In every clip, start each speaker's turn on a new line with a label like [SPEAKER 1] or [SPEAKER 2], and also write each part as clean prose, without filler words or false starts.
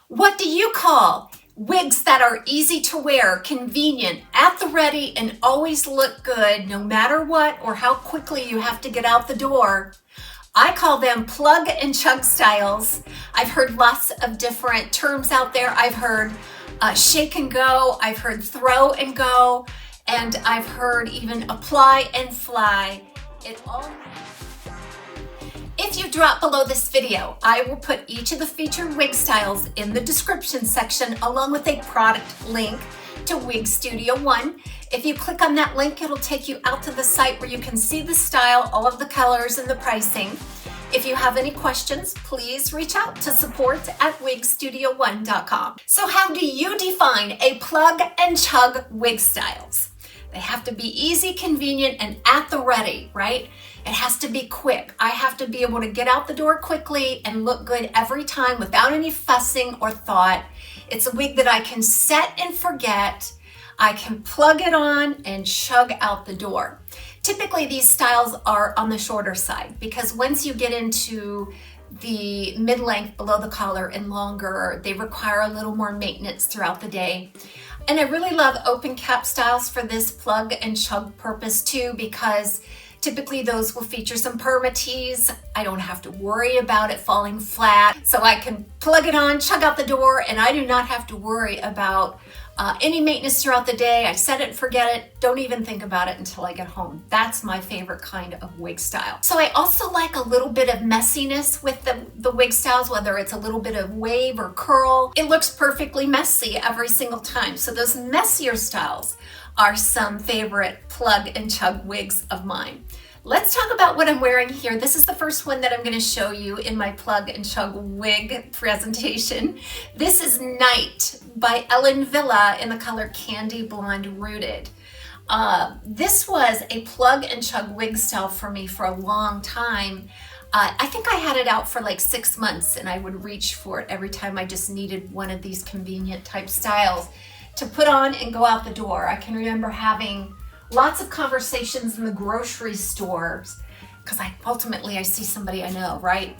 [SPEAKER 1] What do you call wigs that are easy to wear, convenient, at the ready, and always look good no matter what or how quickly you have to get out the door? I call them plug and chug styles. I've heard lots of different terms out there. I've heard shake and go, I've heard throw and go, and I've heard even apply and fly. It all. If you drop below this video, I will put each of the featured wig styles in the description section along with a product link to Wig Studio One. If you click on that link, it'll take you out to the site where you can see the style, all of the colors, and the pricing. If you have any questions, please reach out to support@wigstudio1.com. So how do you define a plug and chug wig styles? They have to be easy, convenient, and at the ready, right? It has to be quick. I have to be able to get out the door quickly and look good every time without any fussing or thought. It's a wig that I can set and forget. I can plug it on and chug out the door. Typically, these styles are on the shorter side because once you get into the mid-length below the collar and longer, they require a little more maintenance throughout the day. And I really love open cap styles for this plug and chug purpose too, because typically those will feature some permatease. I don't have to worry about it falling flat. So I can plug it on, chug out the door, and I do not have to worry about any maintenance throughout the day. I set it and forget it. Don't even think about it until I get home. That's my favorite kind of wig style. So I also like a little bit of messiness with the wig styles, whether it's a little bit of wave or curl. It looks perfectly messy every single time. So those messier styles are some favorite plug and chug wigs of mine. Let's talk about what I'm wearing here. This is the first one that I'm going to show you in my plug and chug wig presentation. This is Night by Ellen Villa in the color Candy Blonde Rooted. This was a plug and chug wig style for me for a long time. I think I had it out for like 6 months and I would reach for it every time I just needed one of these convenient type styles to put on and go out the door. I can remember having lots of conversations in the grocery stores because ultimately I see somebody I know, right?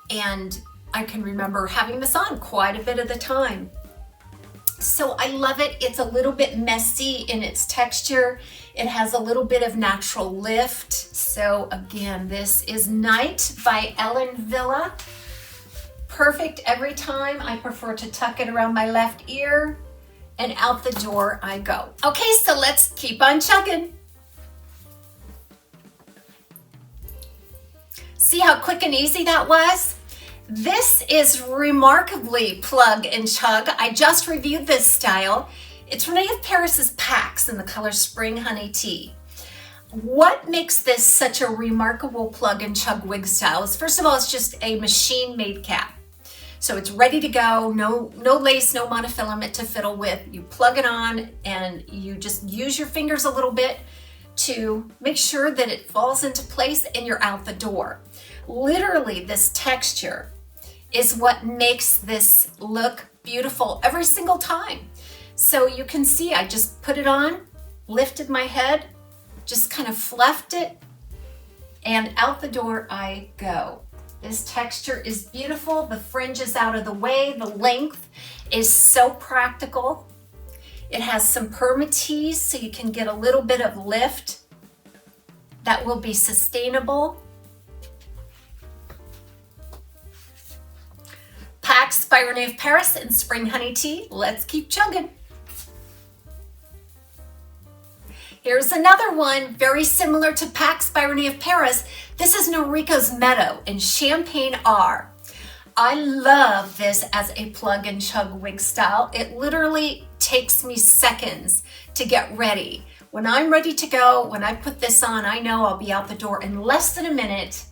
[SPEAKER 1] And I can remember having this on quite a bit of the time. So I love it. It's a little bit messy in its texture. It has a little bit of natural lift. So again, this is Night by Ellen Villa. Perfect every time. I prefer to tuck it around my left ear. And out the door I go. Okay, so let's keep on chugging. See how quick and easy that was? This is remarkably plug and chug. I just reviewed this style. It's Renee of Paris's Pax in the color Spring Honey Tea. What makes this such a remarkable plug and chug wig style is, first of all, it's just a machine-made cap. So it's ready to go, no lace, no monofilament to fiddle with. You plug it on and you just use your fingers a little bit to make sure that it falls into place and you're out the door. Literally, this texture is what makes this look beautiful every single time. So you can see I just put it on, lifted my head, just kind of fluffed it, and out the door I go. This texture is beautiful. The fringe is out of the way. The length is so practical. It has some permatease so you can get a little bit of lift that will be sustainable. Pax by Renee of Paris and Spring Honey Tea. Let's keep chugging. Here's another one, very similar to Pax by Renee of Paris. This is Noriko's Meadow in Champagne R. I love this as a plug and chug wig style. It literally takes me seconds to get ready. When I'm ready to go, when I put this on, I know I'll be out the door in less than a minute.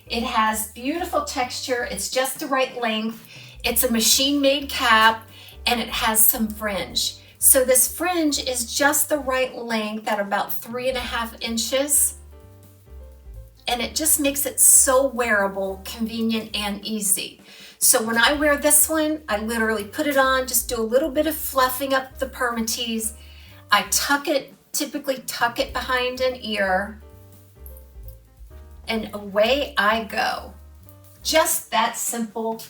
[SPEAKER 1] It has beautiful texture. It's just the right length. It's a machine-made cap and it has some fringe. So this fringe is just the right length at about 3.5 inches. And it just makes it so wearable, convenient, and easy. So when I wear this one, I literally put it on, just do a little bit of fluffing up the permatease. I typically tuck it behind an ear, and away I go. Just that simple,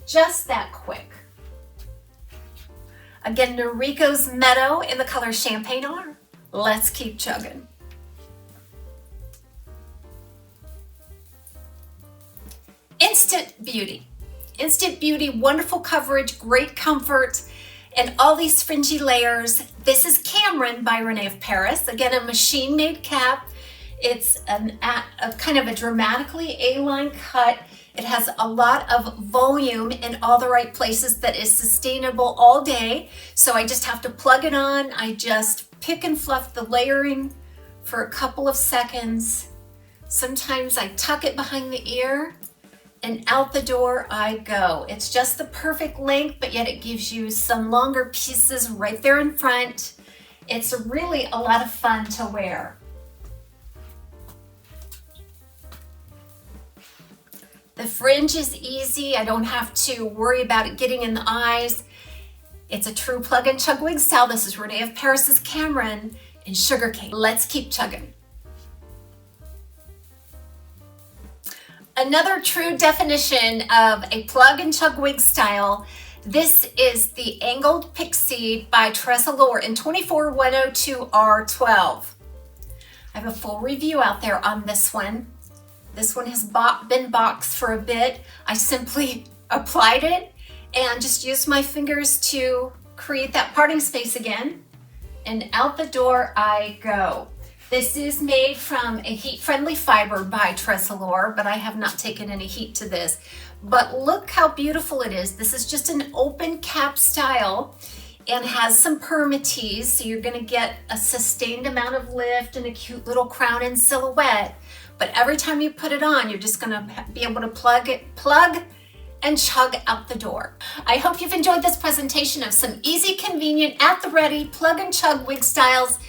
[SPEAKER 1] just that quick. Again, Noriko's Meadow in the color Champagne R. Let's keep chugging. Instant Beauty. Instant Beauty, wonderful coverage, great comfort, and all these fringy layers. This is Cameron by Renee of Paris. Again, a machine-made cap. It's a kind of a dramatically A-line cut. It has a lot of volume in all the right places that is sustainable all day. So I just have to plug it on. I just pick and fluff the layering for a couple of seconds. Sometimes I tuck it behind the ear and out the door I go. It's just the perfect length, but yet it gives you some longer pieces right there in front. It's really a lot of fun to wear. The fringe is easy. I don't have to worry about it getting in the eyes. It's a true plug and chug wig style. This is Renee of Paris's Cameron in Sugarcane. Let's keep chugging. Another true definition of a plug and chug wig style. This is the Angled Pixie by Teresa Lohr in 24102R12. I have a full review out there on this one. This one has been boxed for a bit. I simply applied it and just used my fingers to create that parting space again. And out the door I go. This is made from a heat-friendly fiber by Teresa Lohr, but I have not taken any heat to this. But look how beautiful it is. This is just an open cap style and has some permatease, so you're gonna get a sustained amount of lift and a cute little crown and silhouette. But every time you put it on, you're just gonna be able to plug and chug out the door. I hope you've enjoyed this presentation of some easy, convenient, at the ready, plug and chug wig styles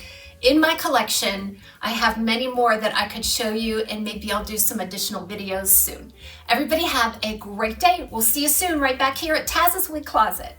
[SPEAKER 1] in my collection. I have many more that I could show you, and maybe I'll do some additional videos soon. Everybody have a great day. We'll see you soon right back here at Taz's Wig Closet.